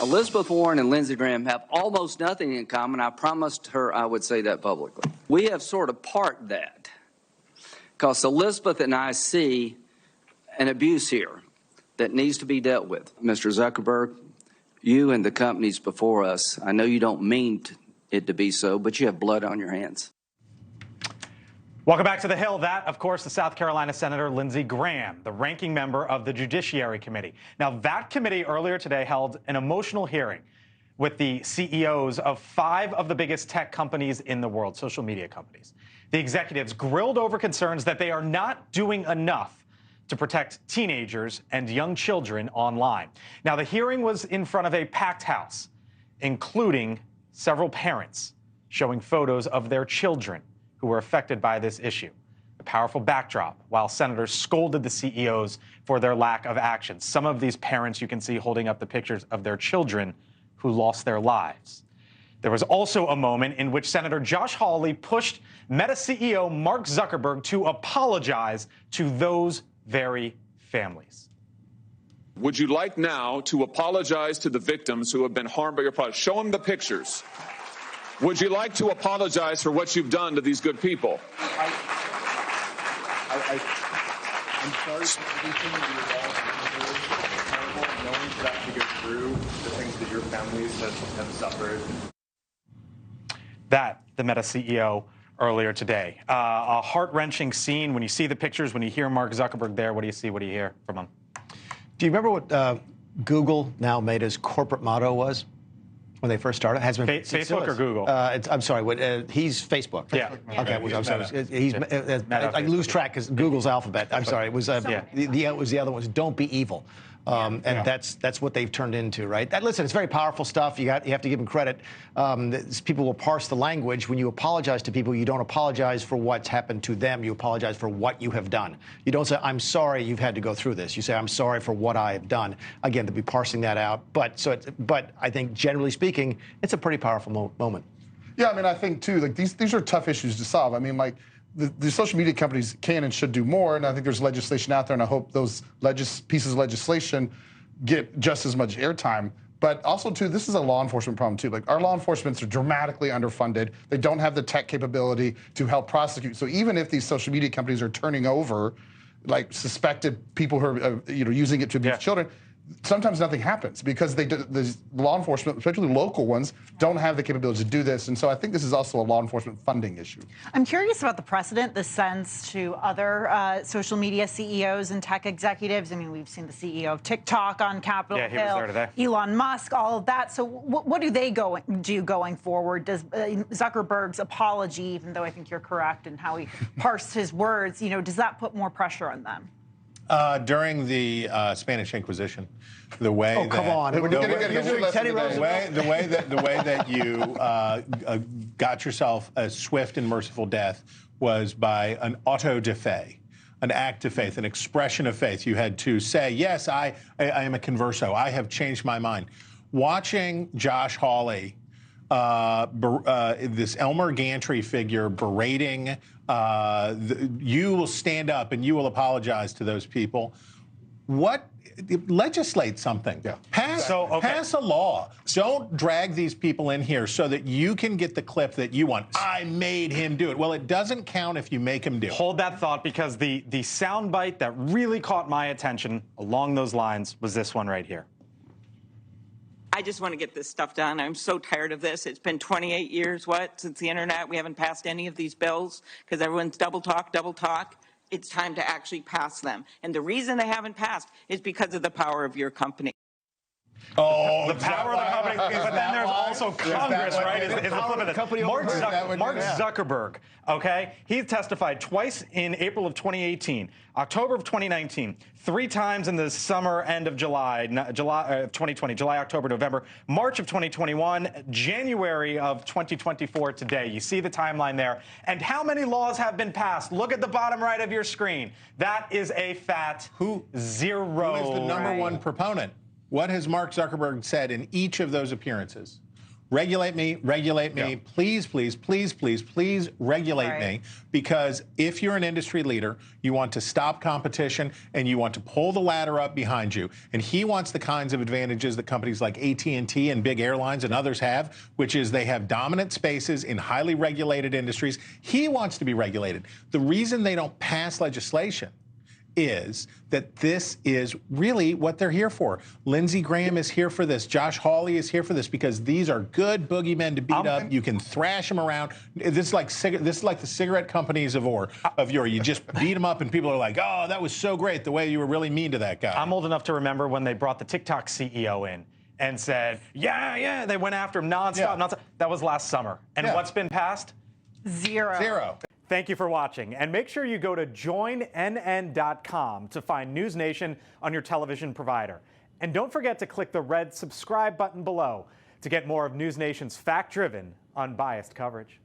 Elizabeth Warren and Lindsey Graham have almost nothing in common. I promised her I would say that publicly. We have sort of parked that because Elizabeth and I see an abuse here that needs to be dealt with. Mr. Zuckerberg, you and the companies before us, I know you don't mean it to be so, but you have blood on your hands. Welcome back to the Hill. That, of course, the South Carolina Senator Lindsey Graham, the ranking member of the Judiciary Committee. Now, that committee earlier today held an emotional hearing with the CEOs of 5 of the biggest tech companies in the world, social media companies. The executives grilled over concerns that they are not doing enough to protect teenagers and young children online. Now, the hearing was in front of a packed house, including several parents showing photos of their children who were affected by this issue. A powerful backdrop while senators scolded the CEOs for their lack of action. Some of these parents you can see holding up the pictures of their children who lost their lives. There was also a moment in which Senator Josh Hawley pushed Meta CEO Mark Zuckerberg to apologize to those very families. Would you like now to apologize to the victims who have been harmed by your product? Show them the pictures. Would you like to apologize for what you've done to these good people? I'm sorry for everything that you've all terrible, knowing that to go through the things that your families have suffered. That, the Meta CEO earlier today. A heart-wrenching scene when you see the pictures, when you hear Mark Zuckerberg there. What do you see? What do you hear from him? Do you remember what Google, now Meta's corporate motto was? When they first started, has been Facebook or Google? I'm sorry, he's Facebook. Yeah. Okay, I'm sorry. He's I lose track because Google's alphabet. I'm sorry. It was it was the other ones. Don't be evil. And that's what they've turned into, right? Listen, it's very powerful stuff. You have to give them credit. People will parse the language. When you apologize to people, you don't apologize for what's happened to them. You apologize for what you have done. You don't say, I'm sorry you've had to go through this. You say, I'm sorry for what I have done. Again, to be parsing that out. But I think, generally speaking, it's a pretty powerful moment. Yeah, I mean, I think, too, like these are tough issues to solve. I mean, like, the social media companies can and should do more, and I think there's legislation out there, and I hope those pieces of legislation get just as much airtime. But also, too, this is a law enforcement problem, too. Like, our law enforcements are dramatically underfunded. They don't have the tech capability to help prosecute. So even if these social media companies are turning over, like, suspected people who are, using it to abuse children, sometimes nothing happens because the law enforcement, especially local ones, don't have the capability to do this. And so I think this is also a law enforcement funding issue. I'm curious about the precedent this sends to other social media CEOs and tech executives. I mean, we've seen the CEO of TikTok on Capitol Hill, was there today. Elon Musk, all of that. So what do they do going forward? Does Zuckerberg's apology, even though I think you're correct in how he parsed his words, does that put more pressure on them? During the Spanish Inquisition, the way that you got yourself a swift and merciful death was by an auto-de-fe, an act of faith, an expression of faith. You had to say, yes, I am a converso. I have changed my mind. Watching Josh Hawley, this Elmer Gantry figure berating, you will stand up and you will apologize to those people. Legislate something. Yeah. Pass a law. Don't drag these people in here so that you can get the clip that you want. I made him do it. Well, it doesn't count if you make him do it. Hold that thought, because the soundbite that really caught my attention along those lines was this one right here. I just want to get this stuff done. I'm so tired of this. It's been 28 years, since the internet. We haven't passed any of these bills because everyone's double talk. It's time to actually pass them. And the reason they haven't passed is because of the power of your company. Oh, the power of the company, but then there's also Congress, right? Is the flip of this. Mark Zuckerberg, okay? He testified twice in April of 2018, October of 2019, 3 times in the summer end of July 2020, July, October, November, March of 2021, January of 2024 today. You see the timeline there. And how many laws have been passed? Look at the bottom right of your screen. That is a fat 0. Who is the number one proponent? What has Mark Zuckerberg said in each of those appearances? regulate me, please, please, please, please, please regulate me, because if you're an industry leader, you want to stop competition and you want to pull the ladder up behind you. And he wants the kinds of advantages that companies like AT&T and big airlines and others have, which is they have dominant spaces in highly regulated industries. He wants to be regulated. The reason they don't pass legislation is that this is really what they're here for. Lindsey Graham is here for this. Josh Hawley is here for this, because these are good boogeymen to beat up. You can thrash them around. This is like the cigarette companies of yore. You just beat them up and people are like, oh, that was so great the way you were really mean to that guy. I'm old enough to remember when they brought the TikTok CEO in and said, yeah, they went after him nonstop. That was last summer. And what's been passed? Zero. Thank you for watching, and make sure you go to joinnn.com to find NewsNation on your television provider. And don't forget to click the red subscribe button below to get more of NewsNation's fact-driven, unbiased coverage.